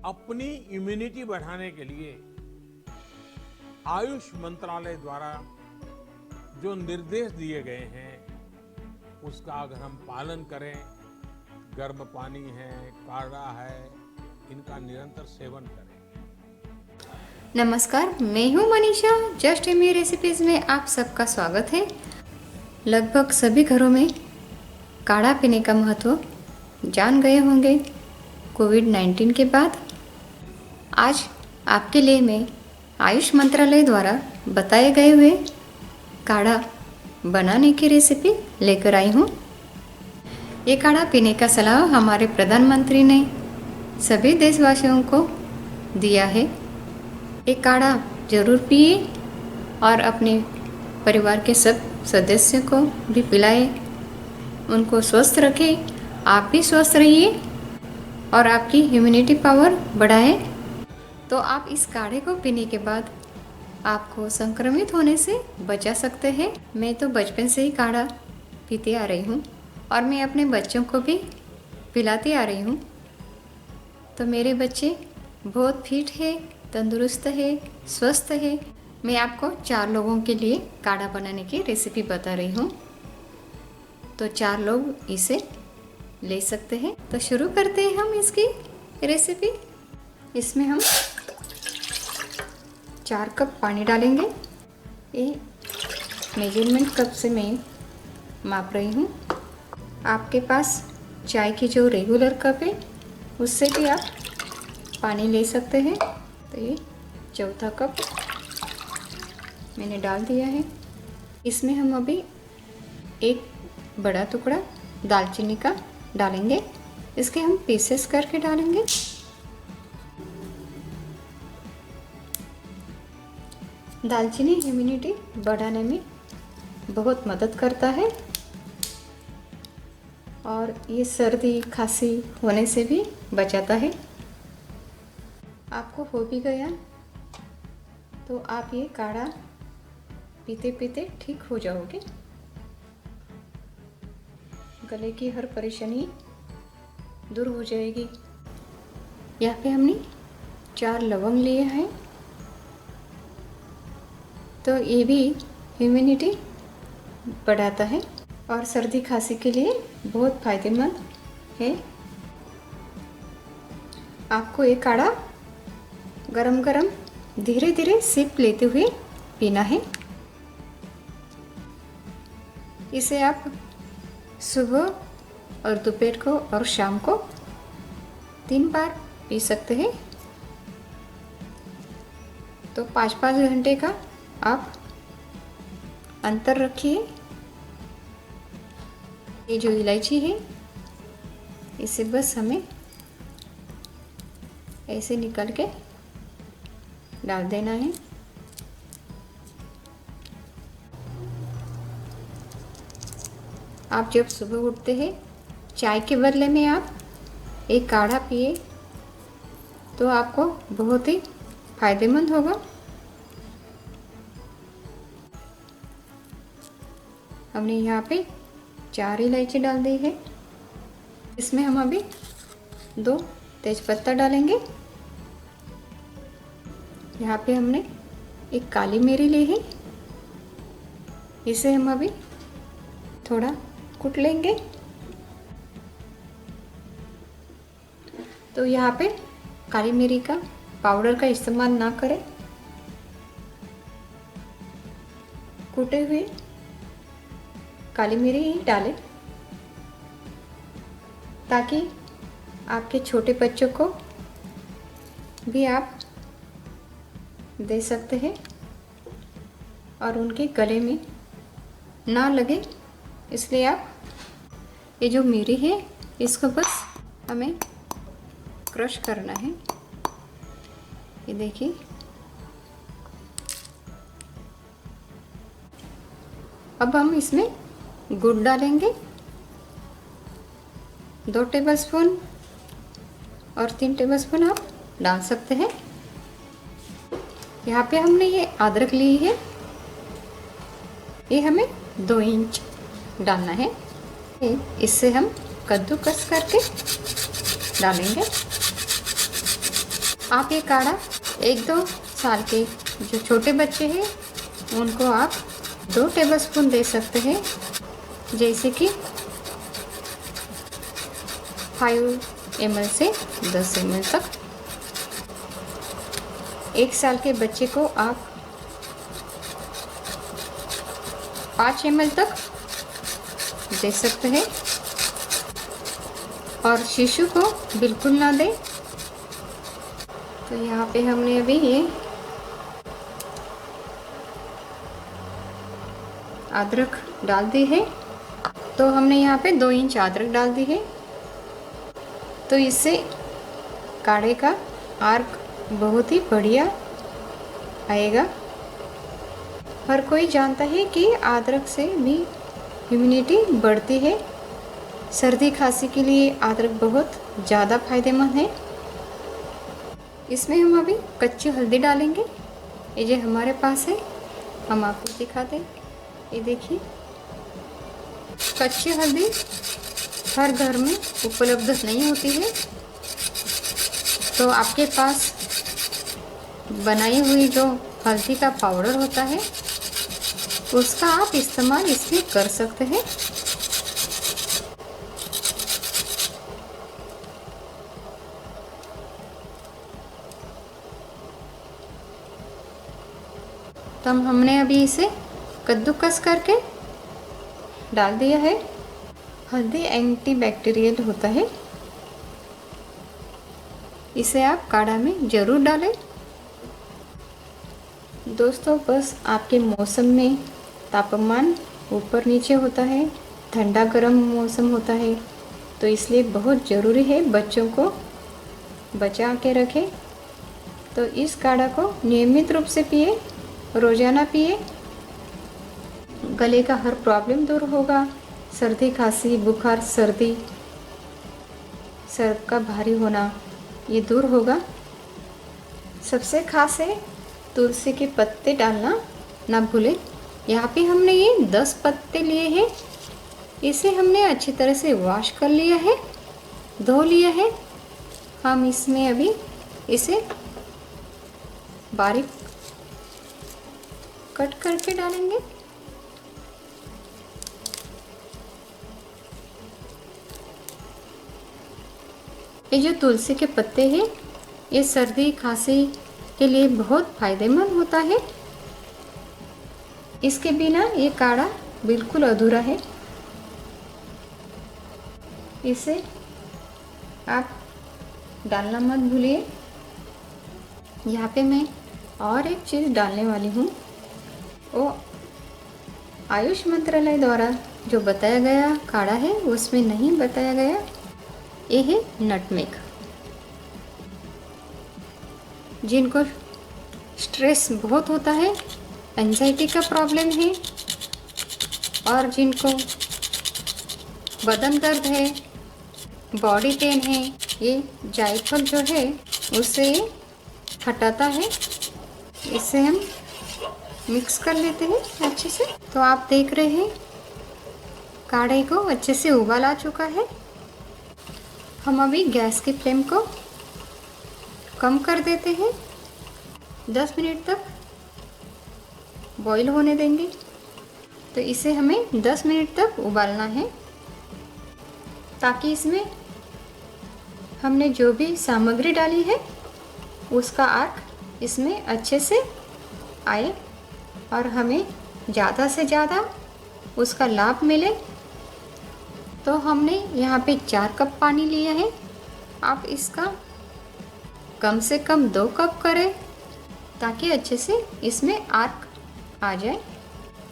अपनी इम्यूनिटी बढ़ाने के लिए आयुष मंत्रालय द्वारा जो निर्देश दिए गए हैं उसका अगर हम पालन करें, गर्म पानी है, काढ़ा है, इनका निरंतर सेवन करें। नमस्कार, मैं हूं मनीषा। जस्ट एमी रेसिपीज़ में आप सबका स्वागत है। लगभग सभी घरों में काढ़ा पीने का महत्व जान गए होंगे कोविड-19 के बाद। आज आपके लिए मैं आयुष मंत्रालय द्वारा बताए गए हुए काढ़ा बनाने की रेसिपी लेकर आई हूँ। ये काढ़ा पीने का सलाह हमारे प्रधानमंत्री ने सभी देशवासियों को दिया है। ये काढ़ा ज़रूर पिए और अपने परिवार के सब सदस्यों को भी पिलाएं, उनको स्वस्थ रखें, आप भी स्वस्थ रहिए और आपकी इम्यूनिटी पावर बढ़ाएं। तो आप इस काढ़े को पीने के बाद आपको संक्रमित होने से बचा सकते हैं। मैं तो बचपन से ही काढ़ा पीती आ रही हूँ और मैं अपने बच्चों को भी पिलाती आ रही हूँ। तो मेरे बच्चे बहुत फिट है, तंदुरुस्त है, स्वस्थ है। मैं आपको 4 लोगों के लिए काढ़ा बनाने की रेसिपी बता रही हूँ। तो 4 लोग इसे ले सकते हैं। तो शुरू करते हैं हम इसकी रेसिपी। इसमें हम 4 कप पानी डालेंगे। ये मेजरमेंट कप से मैं माप रही हूँ। आपके पास चाय की जो रेगुलर कप है उससे भी आप पानी ले सकते हैं। तो ये 4था कप मैंने डाल दिया है। इसमें हम अभी एक बड़ा टुकड़ा दालचीनी का डालेंगे। इसके हम पीसेस करके डालेंगे। दालचीनी इम्यूनिटी बढ़ाने में बहुत मदद करता है और ये सर्दी खांसी होने से भी बचाता है। आपको हो भी गया तो आप ये काढ़ा पीते पीते ठीक हो जाओगे। गले की हर परेशानी दूर हो जाएगी। यहाँ पे हमने 4 लवंग लिए हैं। तो ये भी इम्यूनिटी बढ़ाता है और सर्दी खांसी के लिए बहुत फायदेमंद है। आपको ये काढ़ा गरम गरम धीरे धीरे सिप लेते हुए पीना है। इसे आप सुबह और दोपहर को और शाम को 3 बार पी सकते हैं। तो 5-5 घंटे का आप अंतर रखिए। ये जो इलायची है इसे बस हमें ऐसे निकाल के डाल देना है। आप जब सुबह उठते हैं चाय के बदले में आप एक काढ़ा पिए तो आपको बहुत ही फायदेमंद होगा। हमने यहाँ पे 4 इलायची डाल दी है। इसमें हम अभी 2 तेजपत्ता डालेंगे। यहाँ पे हमने एक काली मिरी ली है। इसे हम अभी थोड़ा कूट लेंगे। तो यहाँ पे काली मिरी का पाउडर का इस्तेमाल ना करें। कूटे हुए काली मिरी ही डालें ताकि आपके छोटे बच्चों को भी आप दे सकते हैं और उनके गले में ना लगे, इसलिए आप ये जो मिरी है इसको बस हमें क्रश करना है। ये देखिए, अब हम इसमें गुड़ डालेंगे। 2 टेबलस्पून और 3 टेबलस्पून आप डाल सकते हैं। यहाँ पे हमने ये अदरक ली है, ये हमें 2 इंच डालना है। इससे हम कद्दूकस करके डालेंगे। आप ये काढ़ा 1-2 साल के जो छोटे बच्चे हैं उनको आप 2 टेबलस्पून दे सकते हैं, जैसे कि 5 ml से 10 ml तक। 1 साल के बच्चे को आप 5 ml तक दे सकते हैं और शिशु को बिल्कुल ना दें। तो यहाँ पे हमने अभी ये अदरक डाल दी है, तो हमने यहाँ पे 2 इंच अदरक डाल दी है। तो इससे काढ़े का आर्क बहुत ही बढ़िया आएगा। हर कोई जानता है कि अदरक से भी इम्यूनिटी बढ़ती है। सर्दी खांसी के लिए अदरक बहुत ज़्यादा फायदेमंद है। इसमें हम अभी कच्ची हल्दी डालेंगे। ये जो हमारे पास है, हम आपको दिखाते हैं। ये देखिए, कच्ची हल्दी हर घर में उपलब्ध नहीं होती है, तो आपके पास बनाई हुई जो हल्दी का पाउडर होता है उसका आप इस्तेमाल इसमें कर सकते हैं। तो हमने अभी इसे कद्दूकस करके डाल दिया है। हल्दी एंटीबैक्टीरियल होता है, इसे आप काढ़ा में ज़रूर डालें। दोस्तों, बस आपके मौसम में तापमान ऊपर नीचे होता है, ठंडा गर्म मौसम होता है, तो इसलिए बहुत ज़रूरी है बच्चों को बचा के रखें। तो इस काढ़ा को नियमित रूप से पिए, रोज़ाना पिए। गले का हर प्रॉब्लम दूर होगा। सर्दी खांसी बुखार, सर्दी, सर का भारी होना, ये दूर होगा। सबसे खास है तुलसी के पत्ते डालना ना भूलें। यहाँ पे हमने ये 10 पत्ते लिए हैं। इसे हमने अच्छी तरह से वॉश कर लिया है, धो लिया है। हम इसमें अभी इसे बारीक कट करके डालेंगे। ये जो तुलसी के पत्ते हैं, ये सर्दी खांसी के लिए बहुत फायदेमंद होता है। इसके बिना ये काढ़ा बिल्कुल अधूरा है। इसे आप डालना मत भूलिए। यहाँ पे मैं और एक चीज़ डालने वाली हूँ, वो आयुष मंत्रालय द्वारा जो बताया गया काढ़ा है उसमें नहीं बताया गया, ये है नटमेग। जिनको स्ट्रेस बहुत होता है, एंजाइटी का प्रॉब्लम है, और जिनको बदन दर्द है, बॉडी पेन है, ये जायफल जो है उससे हटाता है। इसे हम मिक्स कर लेते हैं अच्छे से। तो आप देख रहे हैं काढ़े को अच्छे से उबाल आ चुका है। हम अभी गैस की फ्लेम को कम कर देते हैं। 10 मिनट तक बॉईल होने देंगे। तो इसे हमें 10 मिनट तक उबालना है, ताकि इसमें हमने जो भी सामग्री डाली है उसका आर्क इसमें अच्छे से आए और हमें ज़्यादा से ज़्यादा उसका लाभ मिले। तो हमने यहाँ पे 4 कप पानी लिया है। आप इसका कम से कम 2 कप करें, ताकि अच्छे से इसमें आर्क आ जाए।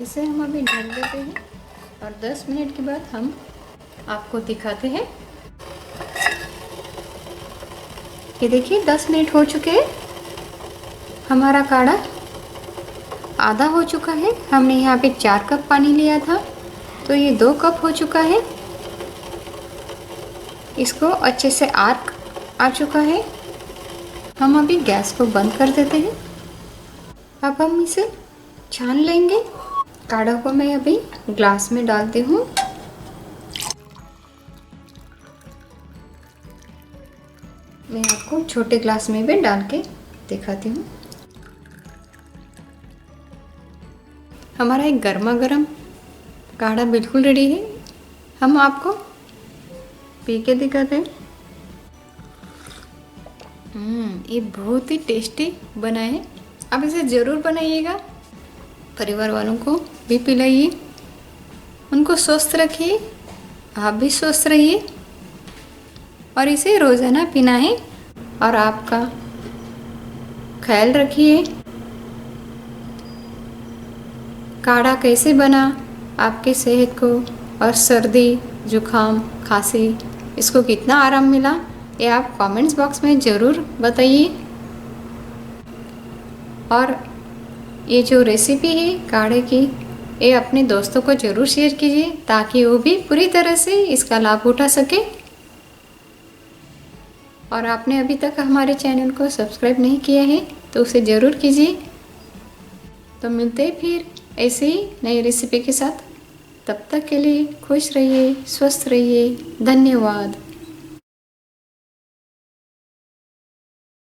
इसे हम अभी ढक देते हैं और 10 मिनट के बाद हम आपको दिखाते हैं। ये देखिए 10 मिनट हो चुके हैं। हमारा काढ़ा आधा हो चुका है। हमने यहाँ पे 4 कप पानी लिया था, तो ये 2 कप हो चुका है। इसको अच्छे से आर्क आ चुका है। हम अभी गैस को बंद कर देते हैं। अब हम इसे छान लेंगे। काढ़ा को मैं अभी ग्लास में डालती हूँ। मैं आपको छोटे ग्लास में भी डाल के दिखाती हूँ। हमारा एक गर्मा गर्म काढ़ा बिल्कुल रेडी है। हम आपको पी के दिखाते हैं। ये बहुत ही टेस्टी बना है। आप इसे ज़रूर बनाइएगा, परिवार वालों को भी पिलाइए, उनको स्वस्थ रखिए, आप भी स्वस्थ रहिए। और इसे रोज़ाना पीना है और आपका ख्याल रखिए। काढ़ा कैसे बना, आपकी सेहत को और सर्दी जुकाम खांसी इसको कितना आराम मिला, ये आप कमेंट्स बॉक्स में ज़रूर बताइए। और ये जो रेसिपी है काढ़े की, ये अपने दोस्तों को ज़रूर शेयर कीजिए ताकि वो भी पूरी तरह से इसका लाभ उठा सके। और आपने अभी तक हमारे चैनल को सब्सक्राइब नहीं किया है तो उसे ज़रूर कीजिए। तो मिलते हैं फिर ऐसे ही नई रेसिपी के साथ। तब तक के लिए खुश रहिए, स्वस्थ रहिए। धन्यवाद।